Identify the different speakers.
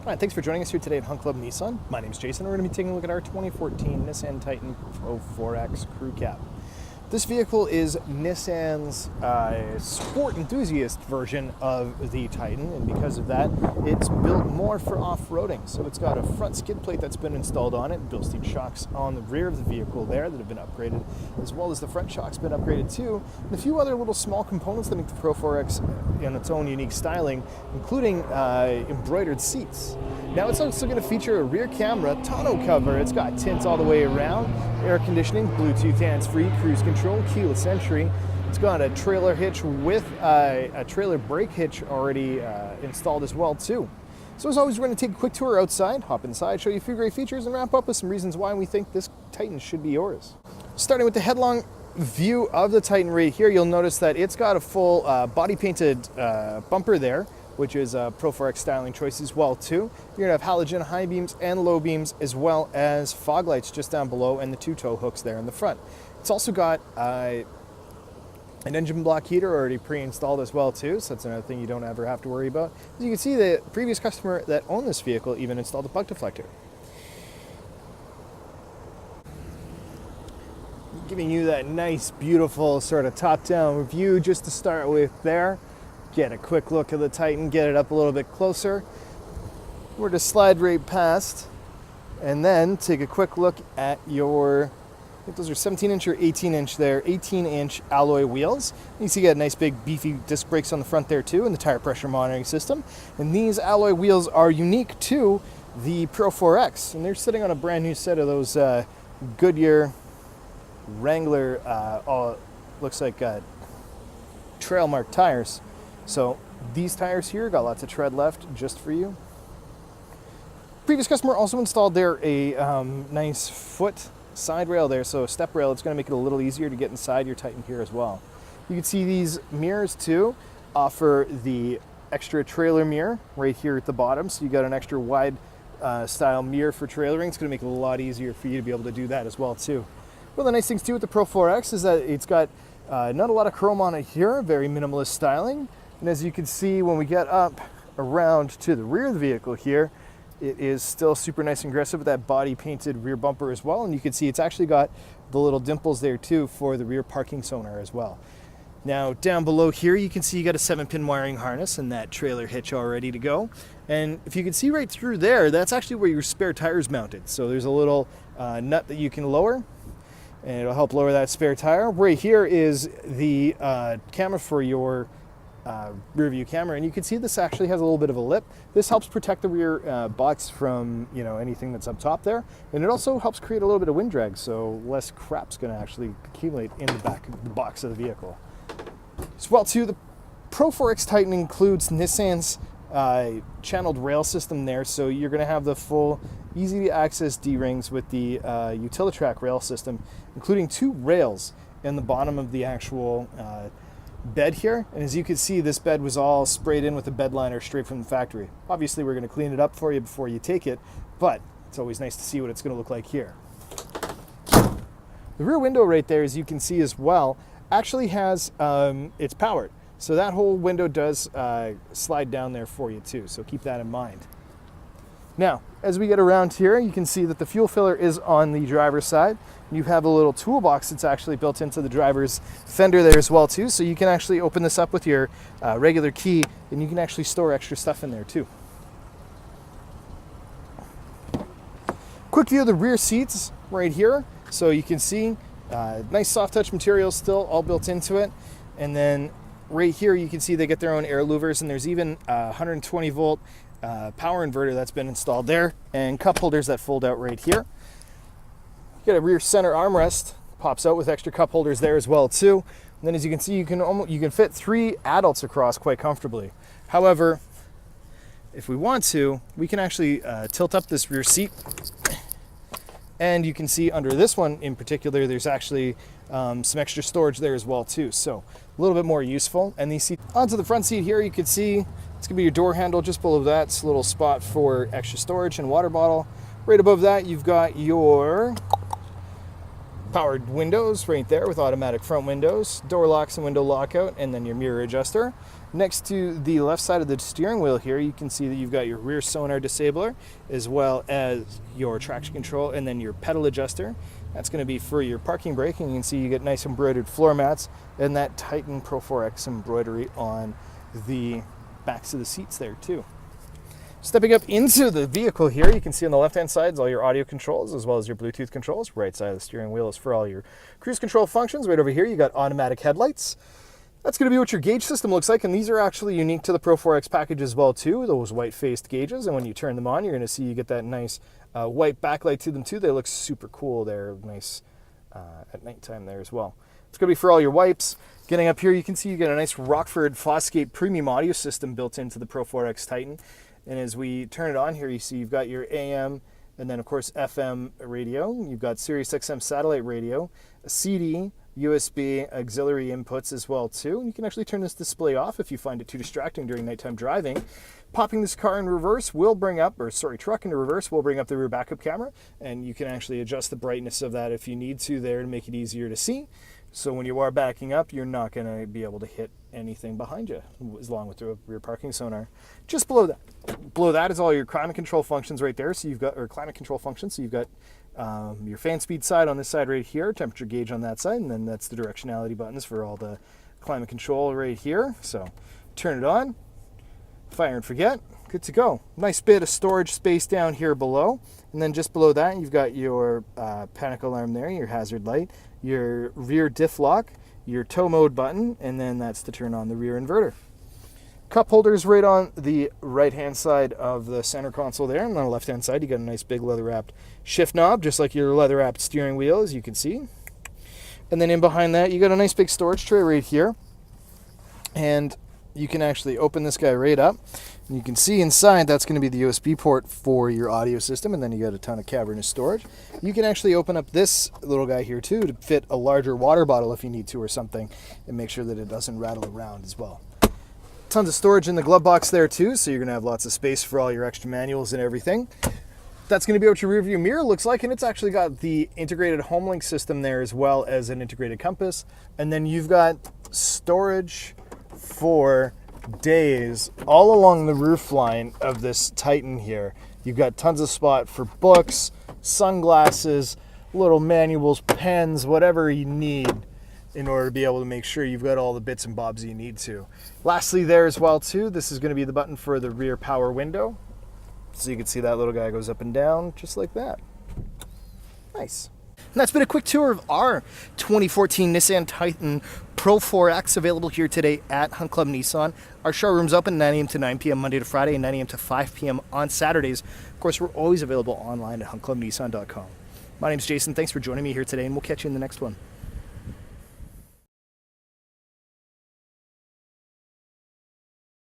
Speaker 1: Hi, thanks for joining us here today at Hunt Club Nissan. My name is Jason. We're going to be taking a look at our 2014 Nissan Titan Pro-4X Crew Cab. This vehicle is Nissan's sport enthusiast version of the Titan, and because of that, it's built more for off-roading. So it's got a front skid plate that's been installed on it, Bilstein shocks on the rear of the vehicle there that have been upgraded, as well as the front shock's been upgraded too, and a few other little small components that make the Pro-4X in its own unique styling, including embroidered seats. Now it's also going to feature a rear camera, tonneau cover. It's got tints all the way around, air conditioning, Bluetooth hands-free, cruise control, keyless entry. It's got a trailer hitch with a trailer brake hitch already installed as well too. So as always, we're going to take a quick tour outside, hop inside, show you a few great features, and wrap up with some reasons why we think this Titan should be yours. Starting with the headlong view of the Titan right here, you'll notice that it's got a full body painted bumper there, which is a Pro-4X styling choice as well too. You're gonna have halogen high beams and low beams, as well as fog lights just down below and the two tow hooks there in the front. It's also got an engine block heater already pre-installed as well too, so that's another thing you don't ever have to worry about. As you can see, the previous customer that owned this vehicle even installed a bug deflector. Giving you that nice, beautiful sort of top-down view just to start with there. Get a quick look at the Titan, get it up a little bit closer. We're to slide right past and then take a quick look at your, I think those are 17-inch or 18-inch there, 18-inch alloy wheels. You see you got nice big beefy disc brakes on the front there too, and the tire pressure monitoring system. And these alloy wheels are unique to the Pro-4X, and they're sitting on a brand new set of those Goodyear Wrangler, looks like trail mark tires. So these tires here got lots of tread left just for you. Previous customer also installed there a nice foot side rail there, so a step rail. It's going to make it a little easier to get inside your Titan here as well. You can see these mirrors too offer the extra trailer mirror right here at the bottom, so you got an extra wide style mirror for trailering. It's going to make it a lot easier for you to be able to do that as well too. One of the nice things too with the Pro-4X is that it's got not a lot of chrome on it here, very minimalist styling. And as you can see, when we get up around to the rear of the vehicle here, it is still super nice and aggressive with that body painted rear bumper as well. And you can see it's actually got the little dimples there too for the rear parking sonar as well. Now down below here, you can see you got a 7-pin wiring harness and that trailer hitch all ready to go. And if you can see right through there, that's actually where your spare tire's mounted. So there's a little nut that you can lower, and it'll help lower that spare tire. Right here is the camera for your rear view camera, and you can see this actually has a little bit of a lip. This helps protect the rear box from anything that's up top there, and it also helps create a little bit of wind drag, so less crap's going to actually accumulate in the back of the box of the vehicle. As well too, the Pro-4X Titan includes Nissan's channeled rail system there, so you're going to have the full easy to access D-rings with the Utilitrack rail system, including 2 rails in the bottom of the actual bed here. And as you can see, this bed was all sprayed in with a bed liner straight from the factory. Obviously we're going to clean it up for you before you take it, but it's always nice to see what it's going to look like here. The rear window right there, as you can see as well, actually has it's powered, so that whole window does slide down there for you too, so keep that in mind. Now, as we get around here, you can see that the fuel filler is on the driver's side. You have a little toolbox that's actually built into the driver's fender there as well too, so you can actually open this up with your regular key, and you can actually store extra stuff in there too. Quick view of the rear seats right here. So you can see nice soft touch material still all built into it. And then right here you can see they get their own air louvers, and there's even a 120 volt power inverter that's been installed there, and cup holders that fold out right here. You got a rear center armrest, pops out with extra cup holders there as well too. And then as you can see, you can fit 3 adults across quite comfortably. However, if we want to, we can actually tilt up this rear seat, and you can see under this one in particular, there's actually some extra storage there as well too. So a little bit more useful. And these seats onto the front seat here, you can see it's gonna be your door handle. Just below that's a little spot for extra storage and water bottle. Right above that, you've got your powered windows right there with automatic front windows, door locks and window lockout, and then your mirror adjuster. Next to the left side of the steering wheel here, you can see that you've got your rear sonar disabler, as well as your traction control, and then your pedal adjuster. That's going to be for your parking brake, and you can see you get nice embroidered floor mats and that Titan Pro-4X embroidery on the backs of the seats there too. Stepping up into the vehicle here, you can see on the left-hand side is all your audio controls as well as your Bluetooth controls. Right side of the steering wheel is for all your cruise control functions. Right over here, you got automatic headlights. That's going to be what your gauge system looks like, and these are actually unique to the Pro-4X package as well too, those white-faced gauges, and when you turn them on, you're going to see you get that nice white backlight to them too. They look super cool. They're nice at nighttime there as well. It's going to be for all your wipes. Getting up here, you can see you get a nice Rockford Fosgate premium audio system built into the Pro-4X Titan, and as we turn it on here, you see you've got your AM and then of course FM radio. You've got Sirius XM satellite radio, a CD, USB auxiliary inputs as well too. You can actually turn this display off if you find it too distracting during nighttime driving. Popping this car in reverse will bring up, truck into reverse will bring up the rear backup camera, and you can actually adjust the brightness of that if you need to there to make it easier to see. So when you are backing up, you're not going to be able to hit anything behind you, along with the rear parking sonar. Just below that is all your climate control functions right there. So you've got, climate control functions. So you've got your fan speed side on this side right here, temperature gauge on that side, and then that's the directionality buttons for all the climate control right here. So turn it on, fire and forget, good to go. Nice bit of storage space down here below, and then just below that you've got your panic alarm there, your hazard light, your rear diff lock, your tow mode button, and then that's to turn on the rear inverter. Cup holders right on the right hand side of the center console there, and on the left hand side you got a nice big leather wrapped shift knob, just like your leather wrapped steering wheel, as you can see. And then in behind that you got a nice big storage tray right here, and you can actually open this guy right up, and you can see inside that's going to be the USB port for your audio system, and then you got a ton of cavernous storage. You can actually open up this little guy here too to fit a larger water bottle if you need to or something, and make sure that it doesn't rattle around as well. Tons of storage in the glove box there too, so you're going to have lots of space for all your extra manuals and everything. That's going to be what your rear view mirror looks like, and it's actually got the integrated HomeLink system there as well as an integrated compass, and then you've got storage for days all along the roof line of this Titan here. You've got tons of spot for books, sunglasses, little manuals, pens, whatever you need in order to be able to make sure you've got all the bits and bobs you need to. Lastly there as well too, this is going to be the button for the rear power window. So you can see that little guy goes up and down just like that. Nice. And that's been a quick tour of our 2014 Nissan Titan Pro-4X, available here today at Hunt Club Nissan. Our showroom's open 9 a.m. to 9 p.m. Monday to Friday and 9 a.m. to 5 p.m. on Saturdays. Of course, we're always available online at huntclubnissan.com. My name's Jason. Thanks for joining me here today, and we'll catch you in the next one.